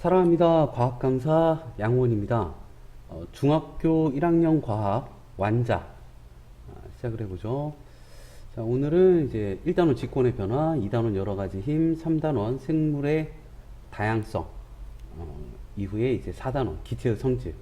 사랑합니다. 과학 강사 양원입니다. 중학교 1학년 과학 완자 시작을 해보죠. 자, 오늘은 이제 1단원 직권의 변화, 2단원 여러 가지 힘, 3단원 생물의 다양성, 이후에 이제 4단원 기체의 성질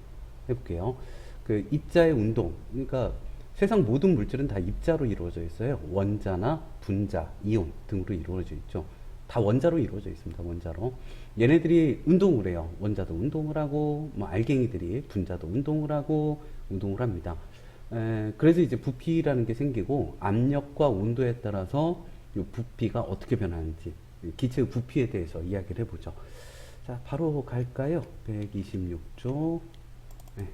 해볼게요. 그 입자의 운동, 그러니까 세상 모든 물질은 다 입자로 이루어져 있어요. 원자나 분자, 이온 등으로 이루어져 있죠. 다 원자로 이루어져 있습니다. 원자로. 얘네들이 운동을 해요. 원자도 운동을 하고, 뭐 알갱이들이 분자도 운동을 하고, 운동을 합니다. 그래서 이제 부피라는 게 생기고, 압력과 온도에 따라서 이 부피가 어떻게 변하는지, 기체의 부피에 대해서 이야기를 해보죠. 자, 바로 갈까요? 126조. 네.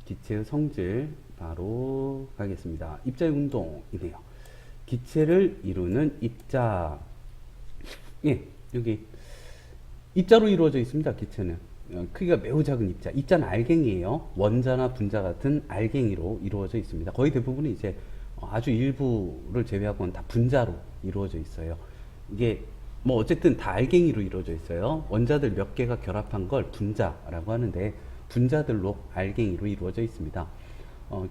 기체의 성질, 바로 가겠습니다. 입자의 운동이네요. 기체를 이루는 입자. 예, 여기 입자로 이루어져 있습니다. 기체는 크기가 매우 작은 입자. 입자는 알갱이에요. 원자나 분자 같은 알갱이로 이루어져 있습니다. 거의 대부분이 이제 아주 일부를 제외하고는 다 분자로 이루어져 있어요. 이게 뭐 어쨌든 다 알갱이로 이루어져 있어요. 원자들 몇 개가 결합한 걸 분자라고 하는데, 분자들로 알갱이로 이루어져 있습니다.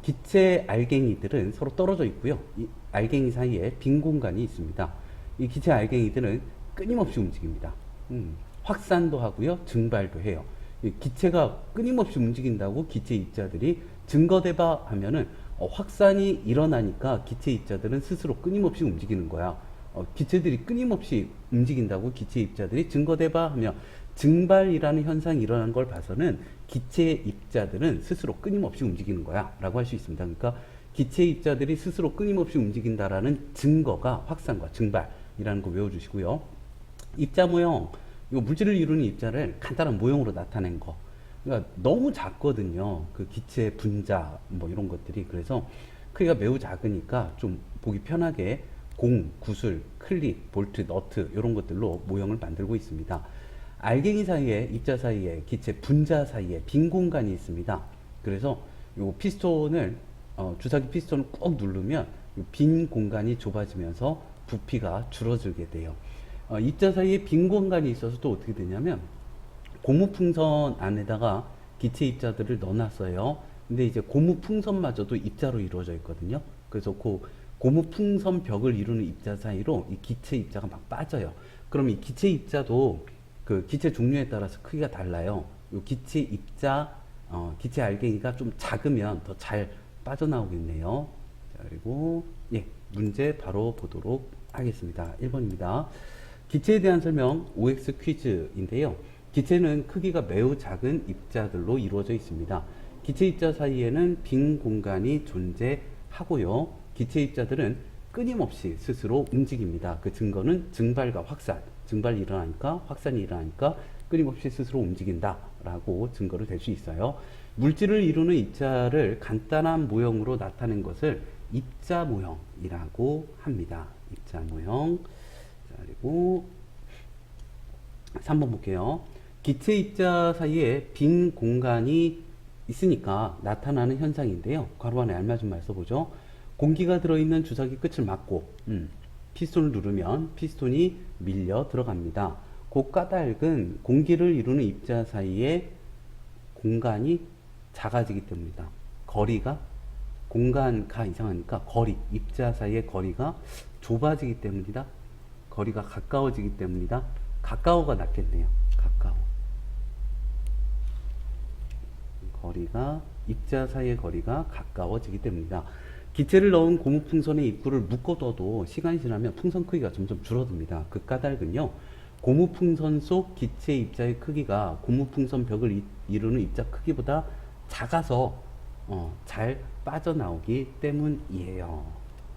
기체 알갱이들은 서로 떨어져 있고요. 이 알갱이 사이에 빈 공간이 있습니다. 이 기체 알갱이들은 끊임없이 움직입니다. 확산도 하고요, 증발도 해요. 이 기체가 끊임없이 움직인다고 기체 입자들이 증거대바 하면은 확산이 일어나니까 기체 입자들은 스스로 끊임없이 움직이는 거야. 기체들이 끊임없이 움직인다고 기체 입자들이 증거대바 하며, 증발이라는 현상이 일어나는 걸 봐서는 기체 입자들은 스스로 끊임없이 움직이는 거야 라고 할 수 있습니다. 그러니까 기체 입자들이 스스로 끊임없이 움직인다라는 증거가 확산과 증발이라는 거 외워주시고요. 입자 모형, 이 물질을 이루는 입자를 간단한 모형으로 나타낸 거. 그러니까 너무 작거든요. 그 기체 분자 뭐 이런 것들이. 그래서 크기가 매우 작으니까 좀 보기 편하게 공, 구슬, 클립, 볼트, 너트 이런 것들로 모형을 만들고 있습니다. 알갱이 사이에, 입자 사이에, 기체 분자 사이에 빈 공간이 있습니다. 그래서 요 피스톤을, 주사기 피스톤을 꾹 누르면 빈 공간이 좁아지면서 부피가 줄어들게 돼요. 입자 사이에 빈 공간이 있어서 또 어떻게 되냐면, 고무풍선 안에다가 기체 입자들을 넣어놨어요. 근데 이제 고무풍선마저도 입자로 이루어져 있거든요. 그래서 그 고무풍선 벽을 이루는 입자 사이로 이 기체 입자가 막 빠져요. 그럼 이 기체 입자도 그 기체 종류에 따라서 크기가 달라요. 이 기체 입자, 기체 알갱이가 좀 작으면 더 잘 빠져나오겠네요. 자, 그리고 예, 문제 바로 보도록 하겠습니다. 1번입니다. 기체에 대한 설명 OX 퀴즈인데요. 기체는 크기가 매우 작은 입자들로 이루어져 있습니다. 기체 입자 사이에는 빈 공간이 존재하고요. 기체 입자들은 끊임없이 스스로 움직입니다. 그 증거는 증발과 확산. 증발이 일어나니까, 확산이 일어나니까 끊임없이 스스로 움직인다 라고 증거를 댈 수 있어요. 물질을 이루는 입자를 간단한 모형으로 나타낸 것을 입자 모형이라고 합니다. 입자 모형. 자, 그리고 3번 볼게요. 기체 입자 사이에 빈 공간이 있으니까 나타나는 현상인데요. 괄호 안에 알맞은 말 써보죠. 공기가 들어있는 주사기 끝을 막고 피스톤을 누르면 피스톤이 밀려 들어갑니다. 그 까닭은 공기를 이루는 입자 사이에 공간이 작아지기 때문이다. 거리가, 공간가 이상하니까 거리, 입자 사이의 거리가 좁아지기 때문이다. 거리가 가까워지기 때문이다. 가까워가 낫겠네요. 가까워. 거리가, 입자 사이의 거리가 가까워지기 때문이다. 기체를 넣은 고무풍선의 입구를 묶어둬도 시간이 지나면 풍선 크기가 점점 줄어듭니다. 그 까닭은요, 고무풍선 속 기체 입자의 크기가 고무풍선 벽을 이루는 입자 크기보다 작아서 잘 빠져나오기 때문이에요.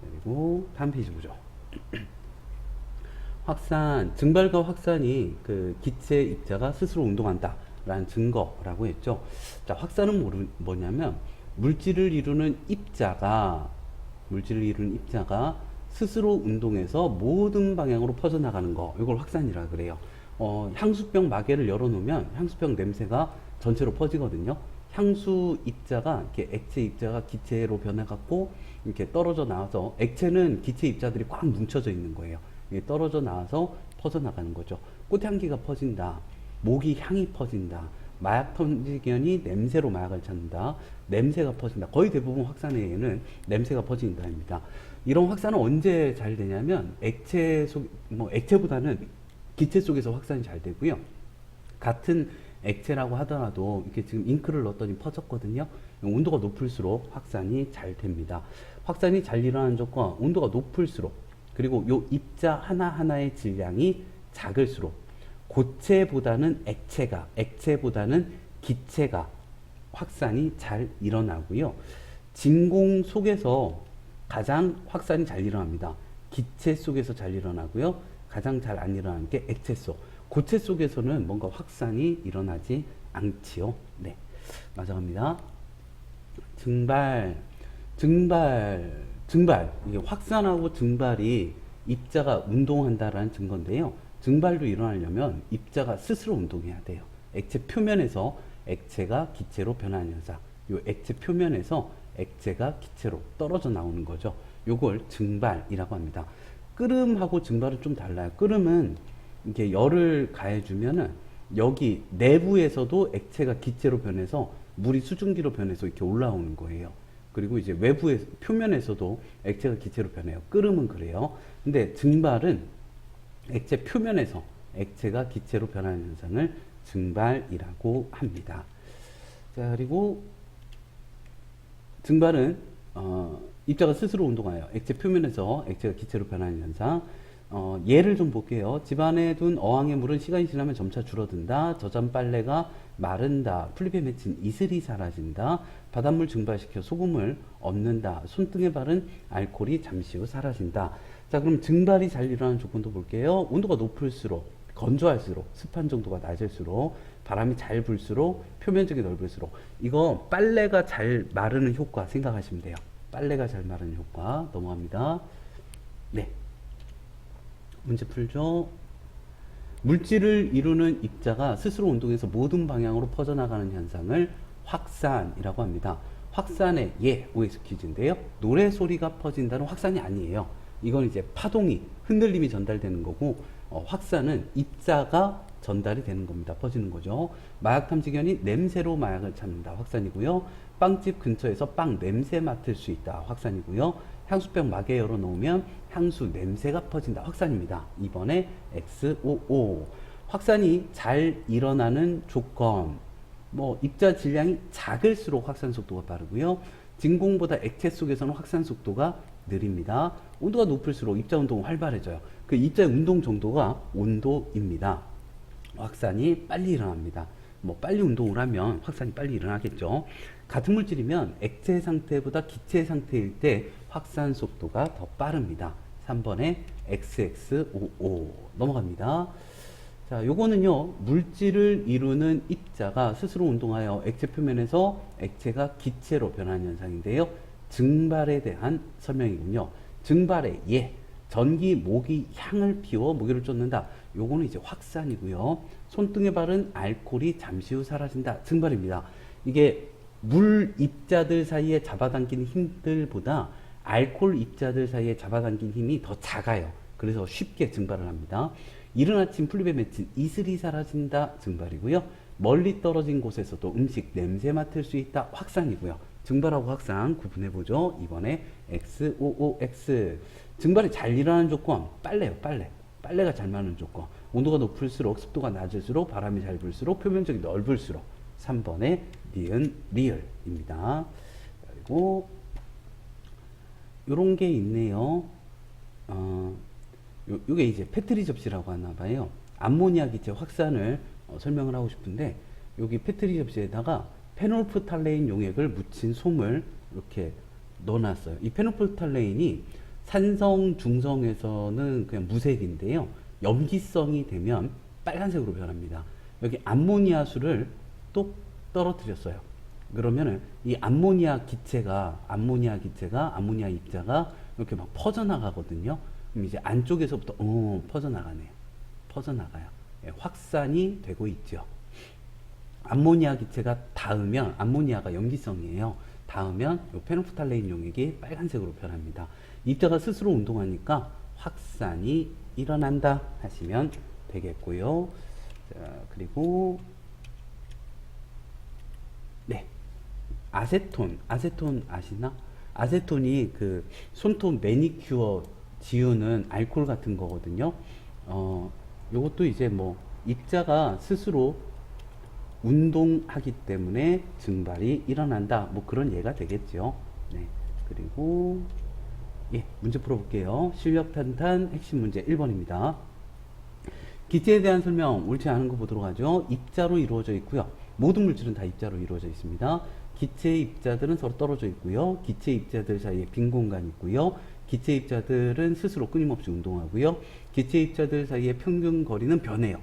그리고 다음 페이지 보죠. 확산, 증발과 확산이 그 기체 입자가 스스로 운동한다 라는 증거라고 했죠. 자, 확산은 뭐냐면, 물질을 이루는 입자가 스스로 운동해서 모든 방향으로 퍼져나가는 거, 이걸 확산이라 그래요. 향수병 마개를 열어놓으면 향수병 냄새가 전체로 퍼지거든요. 향수 입자가, 이렇게 액체 입자가 기체로 변해갖고 이렇게 떨어져 나와서, 액체는 기체 입자들이 꽉 뭉쳐져 있는 거예요. 이게 떨어져 나와서 퍼져나가는 거죠. 꽃향기가 퍼진다. 모기 향이 퍼진다. 마약 탐지견이 냄새로 마약을 찾는다. 냄새가 퍼진다. 거의 대부분 확산에는 냄새가 퍼진다입니다. 이런 확산은 언제 잘 되냐면 액체보다는 기체 속에서 확산이 잘 되고요. 같은 액체라고 하더라도 이렇게 지금 잉크를 넣었더니 퍼졌거든요. 온도가 높을수록 확산이 잘 됩니다. 확산이 잘 일어나는 조건, 온도가 높을수록, 그리고 요 입자 하나하나의 질량이 작을수록, 고체보다는 액체보다는 기체가 확산이 잘 일어나고요. 진공 속에서 가장 확산이 잘 일어납니다. 기체 속에서 잘 일어나고요. 가장 잘 안 일어나는 게 액체 속. 고체 속에서는 뭔가 확산이 일어나지 않지요. 네, 맞아갑니다. 증발. 이게 확산하고 증발이 입자가 운동한다라는 증거인데요. 증발도 일어나려면 입자가 스스로 운동해야 돼요. 액체 표면에서 액체가 기체로 변하는 현상. 요 액체 표면에서 액체가 기체로 떨어져 나오는 거죠. 요걸 증발이라고 합니다. 끓음하고 증발은 좀 달라요. 끓음은 이렇게 열을 가해주면은 여기 내부에서도 액체가 기체로 변해서 물이 수증기로 변해서 이렇게 올라오는 거예요. 그리고 이제 외부의 표면에서도 액체가 기체로 변해요. 끓음은 그래요. 근데 증발은 액체 표면에서 액체가 기체로 변하는 현상을 증발이라고 합니다. 자, 그리고 증발은 입자가 스스로 운동하여 액체 표면에서 액체가 기체로 변하는 현상. 예를 좀 볼게요. 집안에 둔 어항의 물은 시간이 지나면 점차 줄어든다. 젖은 빨래가 마른다. 풀잎에 맺힌 이슬이 사라진다. 바닷물 증발시켜 소금을 얻는다. 손등에 바른 알코올이 잠시 후 사라진다. 자, 그럼 증발이 잘 일어나는 조건도 볼게요. 온도가 높을수록, 건조할수록, 습한 정도가 낮을수록, 바람이 잘 불수록, 표면적이 넓을수록. 이거 빨래가 잘 마르는 효과 생각하시면 돼요. 빨래가 잘 마르는 효과. 넘어갑니다. 네, 문제 풀죠. 물질을 이루는 입자가 스스로 운동해서 모든 방향으로 퍼져나가는 현상을 확산이라고 합니다. 확산의 OX 퀴즈인데요. 노래 소리가 퍼진다는 확산이 아니에요. 이건 이제 파동이, 흔들림이 전달되는 거고, 확산은 입자가 전달이 되는 겁니다. 퍼지는 거죠. 마약 탐지견이 냄새로 마약을 찾는다. 확산이고요. 빵집 근처에서 빵 냄새 맡을 수 있다. 확산이고요. 향수병 막에 열어 놓으면 향수 냄새가 퍼진다. 확산입니다. 2번에 X55. 확산이 잘 일어나는 조건. 입자 질량이 작을수록 확산 속도가 빠르고요. 진공보다 액체 속에서는 확산 속도가 느립니다. 온도가 높을수록 입자 운동은 활발해져요. 그 입자의 운동 정도가 온도입니다. 확산이 빨리 일어납니다. 빨리 운동을 하면 확산이 빨리 일어나겠죠. 같은 물질이면 액체 상태보다 기체 상태일 때 확산 속도가 더 빠릅니다. 3번에 XX55 넘어갑니다. 자, 요거는요, 물질을 이루는 입자가 스스로 운동하여 액체 표면에서 액체가 기체로 변하는 현상인데요. 증발에 대한 설명이군요. 증발의 전기, 모기 향을 피워 모기를 쫓는다. 요거는 이제 확산이고요. 손등에 바른 알코올이 잠시 후 사라진다. 증발입니다. 이게 물 입자들 사이에 잡아당기는 힘들보다 알코올 입자들 사이에 잡아당긴 힘이 더 작아요. 그래서 쉽게 증발을 합니다. 이른 아침 풀잎에 맺힌 이슬이 사라진다. 증발이고요. 멀리 떨어진 곳에서도 음식 냄새 맡을 수 있다. 확산이고요. 증발하고 확산 구분해보죠. 이번에 X55X. 증발이 잘 일어나는 조건, 빨래요. 빨래가 잘 마르는 조건. 온도가 높을수록, 습도가 낮을수록, 바람이 잘 불수록, 표면적이 넓을수록. 3번에 니은, 리을입니다. 그리고 요런 게 있네요. 요게 이제 페트리 접시라고 하나 봐요. 암모니아 기체 확산을 설명을 하고 싶은데, 여기 페트리 접시에다가 페놀프탈레인 용액을 묻힌 솜을 이렇게 넣어놨어요. 이 페놀프탈레인이 산성, 중성에서는 그냥 무색인데요. 염기성이 되면 빨간색으로 변합니다. 여기 암모니아수를 또 떨어뜨렸어요. 그러면은 이 암모니아 입자가 이렇게 막 퍼져나가거든요. 그럼 이제 안쪽에서부터 퍼져나가네요. 퍼져나가요. 예, 확산이 되고 있죠. 암모니아 기체가 닿으면, 암모니아가 염기성이에요. 닿으면 이 페놀프탈레인 용액이 빨간색으로 변합니다. 입자가 스스로 운동하니까 확산이 일어난다 하시면 되겠고요. 자, 그리고 네, 아세톤 아시나? 아세톤이 그 손톱 매니큐어 지우는 알코올 같은 거거든요. 요것도 이제 뭐 입자가 스스로 운동하기 때문에 증발이 일어난다. 뭐 그런 예가 되겠죠. 네. 그리고 예, 문제 풀어볼게요. 실력 탄탄 핵심 문제 1번입니다. 기체에 대한 설명 옳지 않은 거 보도록 하죠. 입자로 이루어져 있고요. 모든 물질은 다 입자로 이루어져 있습니다. 기체의 입자들은 서로 떨어져 있고요. 기체 입자들 사이에 빈 공간이 있고요. 기체 입자들은 스스로 끊임없이 운동하고요. 기체 입자들 사이의 평균 거리는 변해요.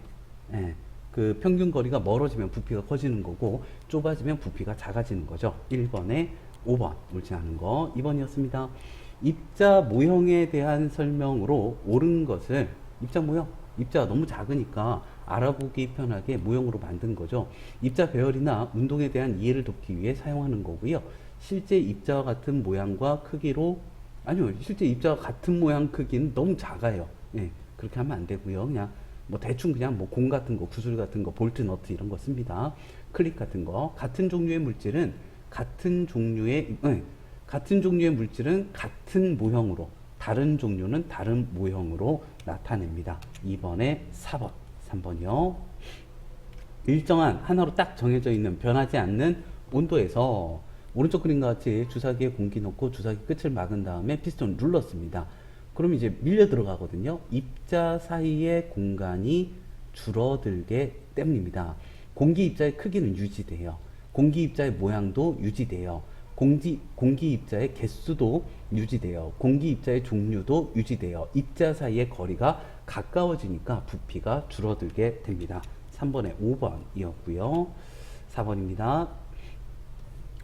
예, 그 평균 거리가 멀어지면 부피가 커지는 거고 좁아지면 부피가 작아지는 거죠. 1번에 5번 옳지 않은 거 2번이었습니다. 입자 모형에 대한 설명으로 옳은 것을 입자 모형 입자가 너무 작으니까 알아보기 편하게 모형으로 만든 거죠. 입자 배열이나 운동에 대한 이해를 돕기 위해 사용하는 거고요. 실제 입자와 같은 모양과 크기로 아니요, 실제 입자와 같은 모양 크기는 너무 작아요. 예, 그렇게 하면 안 되고요. 그냥 뭐 대충 그냥 뭐 공 같은 거, 구슬 같은 거, 볼트, 너트 이런 거 씁니다. 클립 같은 거. 같은 종류의 물질은 같은 종류의 물질은 같은 모형으로, 다른 종류는 다른 모형으로 나타냅니다. 2번에 4번, 3번이요. 일정한 하나로 딱 정해져 있는 변하지 않는 온도에서 오른쪽 그림과 같이 주사기에 공기 넣고 주사기 끝을 막은 다음에 피스톤 눌렀습니다. 그럼 이제 밀려 들어가거든요. 입자 사이의 공간이 줄어들게 때문입니다. 공기 입자의 크기는 유지돼요. 공기 입자의 모양도 유지돼요. 공기 입자의 개수도 유지돼요. 공기 입자의 종류도 유지돼요. 입자 사이의 거리가 가까워지니까 부피가 줄어들게 됩니다. 3번에 5번이었고요. 4번입니다.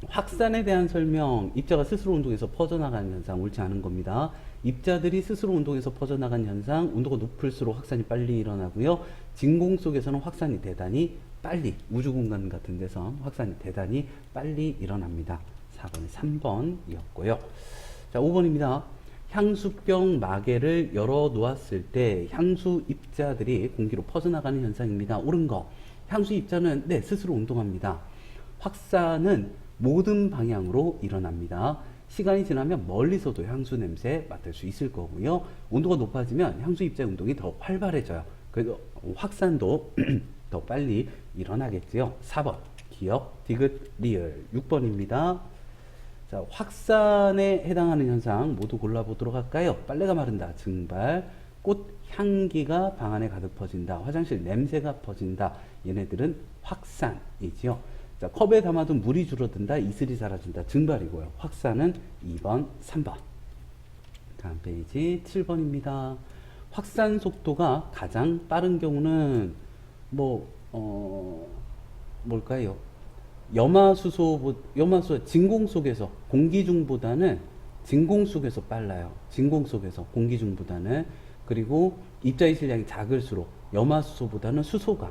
확산에 대한 설명, 입자가 스스로 운동해서 퍼져나가는 현상 옳지 않은 겁니다. 입자들이 스스로 운동해서 퍼져나가는 현상, 온도가 높을수록 확산이 빨리 일어나고요. 진공 속에서는 확산이 대단히 빨리, 우주 공간 같은 데서 확산이 대단히 빨리 일어납니다. 4번에 3번이었고요. 자, 5번입니다. 향수병 마개를 열어 놓았을 때 향수 입자들이 공기로 퍼져나가는 현상입니다. 옳은 거. 향수 입자는 네, 스스로 운동합니다. 확산은 모든 방향으로 일어납니다. 시간이 지나면 멀리서도 향수 냄새 맡을 수 있을 거고요. 온도가 높아지면 향수 입자의 운동이 더 활발해져요. 그래서 확산도 더 빨리 일어나겠지요. 4번 기억, 디귿, 리을. 6번입니다. 자, 확산에 해당하는 현상 모두 골라보도록 할까요? 빨래가 마른다, 증발. 꽃 향기가 방 안에 가득 퍼진다, 화장실 냄새가 퍼진다. 얘네들은 확산이지요. 자, 컵에 담아둔 물이 줄어든다, 이슬이 사라진다, 증발이고요. 확산은 2번, 3번. 다음 페이지 7번입니다. 확산 속도가 가장 빠른 경우는 뭘까요? 염화수소 진공 속에서 공기 중보다는 진공 속에서 빨라요. 진공 속에서 공기 중보다는. 그리고 입자의 질량이 작을수록 염화수소보다는 수소가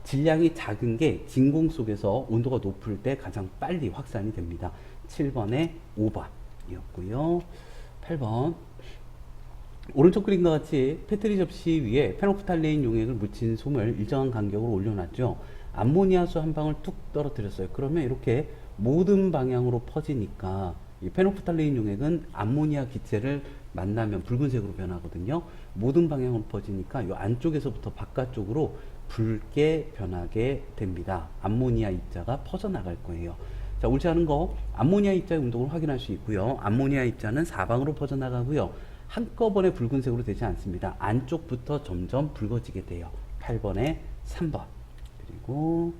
질량이 작은 게 진공 속에서 온도가 높을 때 가장 빨리 확산이 됩니다. 7번에 5번이었고요. 8번. 오른쪽 그림과 같이 페트리 접시 위에 페노프탈레인 용액을 묻힌 솜을 일정한 간격으로 올려놨죠. 암모니아수 한 방울 뚝 떨어뜨렸어요. 그러면 이렇게 모든 방향으로 퍼지니까 이 페노프탈레인 용액은 암모니아 기체를 만나면 붉은색으로 변하거든요. 모든 방향으로 퍼지니까 이 안쪽에서부터 바깥쪽으로 붉게 변하게 됩니다. 암모니아 입자가 퍼져나갈 거예요. 자, 옳지 않은 거, 암모니아 입자의 운동을 확인할 수 있고요. 암모니아 입자는 사방으로 퍼져나가고요. 한꺼번에 붉은색으로 되지 않습니다. 안쪽부터 점점 붉어지게 돼요. 8번에 3번. 그리고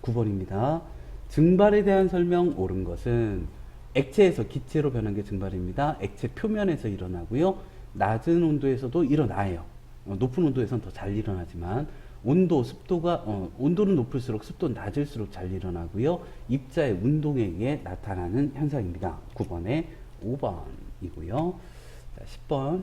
9번입니다. 증발에 대한 설명 옳은 것은 액체에서 기체로 변한 게 증발입니다. 액체 표면에서 일어나고요. 낮은 온도에서도 일어나요. 높은 온도에서는 더 잘 일어나지만 온도는 높을수록 습도는 낮을수록 잘 일어나고요. 입자의 운동에 의해 나타나는 현상입니다. 9번에 5번이고요. 자, 10번.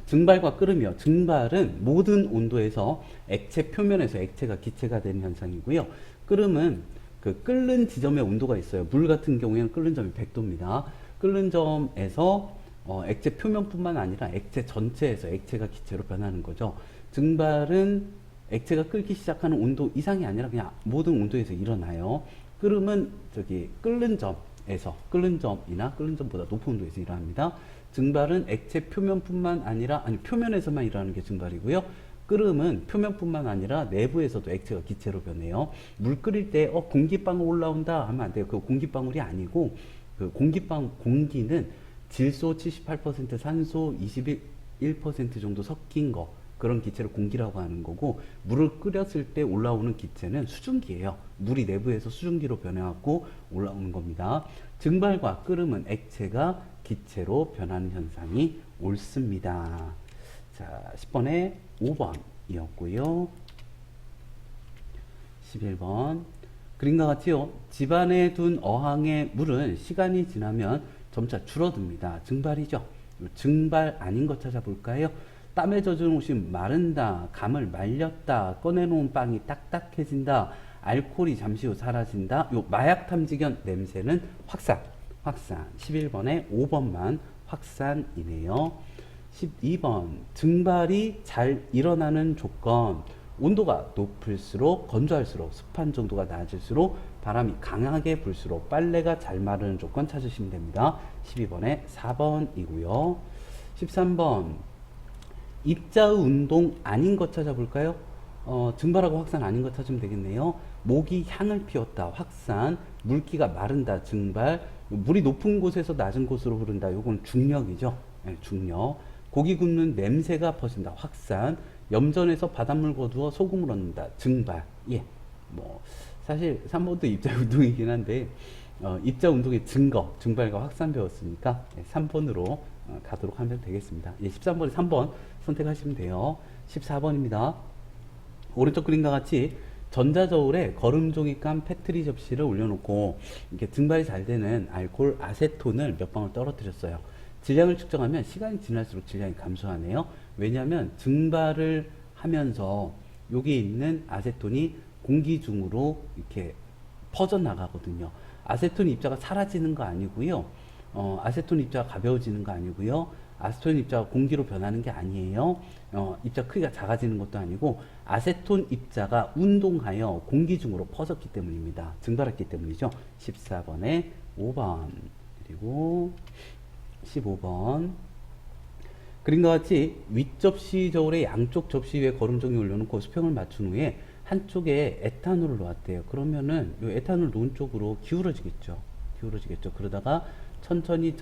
증발과 끓음이요. 증발은 모든 온도에서 액체 표면에서 액체가 기체가 되는 현상이고요. 끓음은 그 끓는 지점에 온도가 있어요. 물 같은 경우에는 끓는 점이 100도입니다. 끓는 점에서 액체 표면뿐만 아니라 액체 전체에서 액체가 기체로 변하는 거죠. 증발은 액체가 끓기 시작하는 온도 이상이 아니라 그냥 모든 온도에서 일어나요. 끓음은 저기 끓는 점이나 끓는 점보다 높은 온도에서 일어납니다. 증발은 액체 표면뿐만 아니라 표면에서만 일어나는 게 증발이고요. 끓음은 표면뿐만 아니라 내부에서도 액체가 기체로 변해요. 물 끓일 때 공기방울 올라온다 하면 안 돼요. 그 공기방울이 아니고 그 공기는 질소 78%, 산소 21% 정도 섞인 거, 그런 기체를 공기라고 하는 거고, 물을 끓였을 때 올라오는 기체는 수증기예요. 물이 내부에서 수증기로 변해갖고 올라오는 겁니다. 증발과 끓음은 액체가 기체로 변하는 현상이 옳습니다. 자, 10번에 5번이었고요. 11번. 그림과 같이요. 집안에 둔 어항의 물은 시간이 지나면 점차 줄어듭니다. 증발이죠. 증발 아닌 것 찾아볼까요? 땀에 젖은 옷이 마른다, 감을 말렸다, 꺼내놓은 빵이 딱딱해진다, 알코올이 잠시 후 사라진다. 요 마약 탐지견 냄새는 확산. 11번에 5번만 확산이네요. 12번. 증발이 잘 일어나는 조건. 온도가 높을수록, 건조할수록, 습한 정도가 낮을수록, 바람이 강하게 불수록 빨래가 잘 마르는 조건 찾으시면 됩니다. 12번에 4번이고요. 13번. 입자의 운동 아닌 것 찾아볼까요? 증발하고 확산 아닌 것 찾으면 되겠네요. 모기 향을 피웠다, 확산. 물기가 마른다, 증발. 물이 높은 곳에서 낮은 곳으로 흐른다, 요건 중력이죠. 네, 중력. 고기 굽는 냄새가 퍼진다, 확산. 염전에서 바닷물 거두어 소금을 얻는다, 증발. 예, 사실 3번도 입자 운동이긴 한데 입자 운동의 증거, 증발과 확산 배웠으니까 3번으로 가도록 하면 되겠습니다. 예, 13번에 3번 선택하시면 돼요. 14번입니다. 오른쪽 그림과 같이 전자저울에 거름종이 깐 페트리 접시를 올려놓고 이렇게 증발이 잘 되는 알코올 아세톤을 몇 방울 떨어뜨렸어요. 질량을 측정하면 시간이 지날수록 질량이 감소하네요. 왜냐하면 증발을 하면서 여기 있는 아세톤이 공기 중으로 이렇게 퍼져나가거든요. 아세톤 입자가 사라지는 거 아니고요. 아세톤 입자가 가벼워지는 거 아니고요. 아세톤 입자가 공기로 변하는 게 아니에요. 입자 크기가 작아지는 것도 아니고 아세톤 입자가 운동하여 공기 중으로 퍼졌기 때문입니다. 증발했기 때문이죠. 14번에 5번 그리고 15번. 그림과 같이 윗접시 저울에 양쪽 접시 위에 거름종이 올려놓고 수평을 맞춘 후에 한쪽에 에탄올을 놓았대요. 그러면은 이 에탄올 놓은 쪽으로 기울어지겠죠. 그러다가 천천히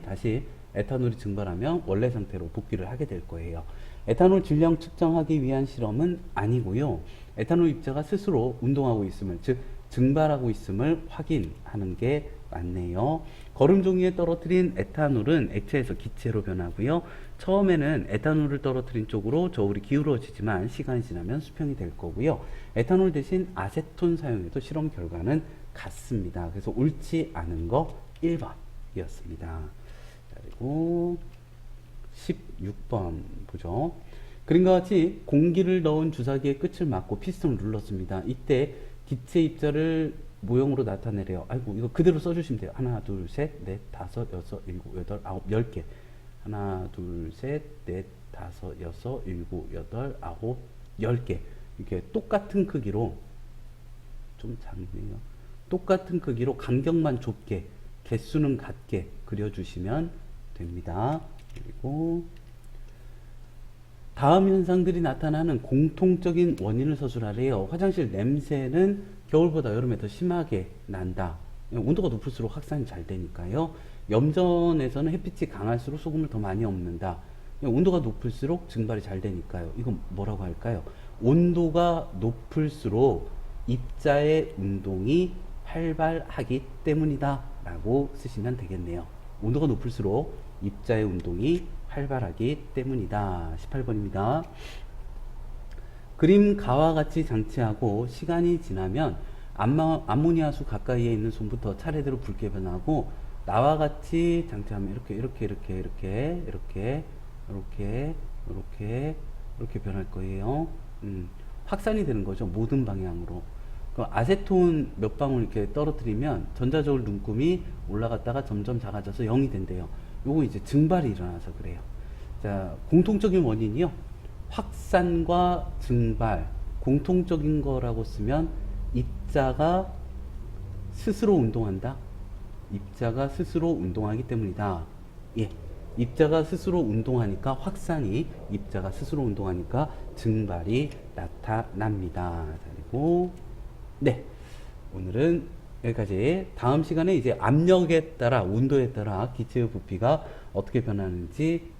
다시 에탄올이 증발하면 원래 상태로 복귀를 하게 될 거예요. 에탄올 질량 측정하기 위한 실험은 아니고요. 에탄올 입자가 스스로 운동하고 있음을, 즉 증발하고 있음을 확인하는 게 맞네요. 거름종이에 떨어뜨린 에탄올은 액체에서 기체로 변하고요. 처음에는 에탄올을 떨어뜨린 쪽으로 저울이 기울어지지만 시간이 지나면 수평이 될 거고요. 에탄올 대신 아세톤 사용해도 실험 결과는 같습니다. 그래서 옳지 않은 거 1번이었습니다. 그리고 16번 보죠. 그림과 같이 공기를 넣은 주사기의 끝을 막고 피스톤을 눌렀습니다. 이때 기체 입자를 모형으로 나타내래요. 아이고, 이거 그대로 써주시면 돼요. 하나, 둘, 셋, 넷, 다섯, 여섯, 일곱, 여덟, 아홉, 10개. 하나, 둘, 셋, 넷, 다섯, 여섯, 일곱, 여덟, 아홉, 10개. 이렇게 똑같은 크기로, 좀 작네요. 똑같은 크기로 간격만 좁게, 개수는 같게 그려주시면 됩니다. 그리고 다음 현상들이 나타나는 공통적인 원인을 서술하래요. 화장실 냄새는 겨울보다 여름에 더 심하게 난다. 온도가 높을수록 확산이 잘 되니까요. 염전에서는 햇빛이 강할수록 소금을 더 많이 엎는다. 온도가 높을수록 증발이 잘 되니까요. 이건 뭐라고 할까요? 온도가 높을수록 입자의 운동이 활발하기 때문이다 라고 쓰시면 되겠네요. 온도가 높을수록 입자의 운동이 활발하기 때문이다. 18번입니다. 그림 가와 같이 장치하고 시간이 지나면 암모니아수 가까이에 있는 솜부터 차례대로 붉게 변하고 나와 같이 장치하면 이렇게 변할 거예요. 확산이 되는 거죠. 모든 방향으로. 아세톤 몇 방울 이렇게 떨어뜨리면 전자저울 눈금이 올라갔다가 점점 작아져서 0이 된대요. 요거 이제 증발이 일어나서 그래요. 자, 공통적인 원인이요. 확산과 증발, 공통적인 거라고 쓰면 입자가 스스로 운동한다. 입자가 스스로 운동하기 때문이다. 예. 입자가 스스로 운동하니까 확산이, 입자가 스스로 운동하니까 증발이 나타납니다. 그리고 네. 오늘은 여기까지. 다음 시간에 이제 압력에 따라, 온도에 따라 기체의 부피가 어떻게 변하는지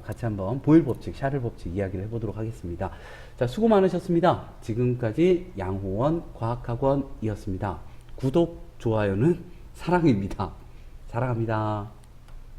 같이 한번 보일 법칙, 샤를 법칙 이야기를 해보도록 하겠습니다. 자, 수고 많으셨습니다. 지금까지 양호원 과학학원이었습니다. 구독, 좋아요는 사랑입니다. 사랑합니다.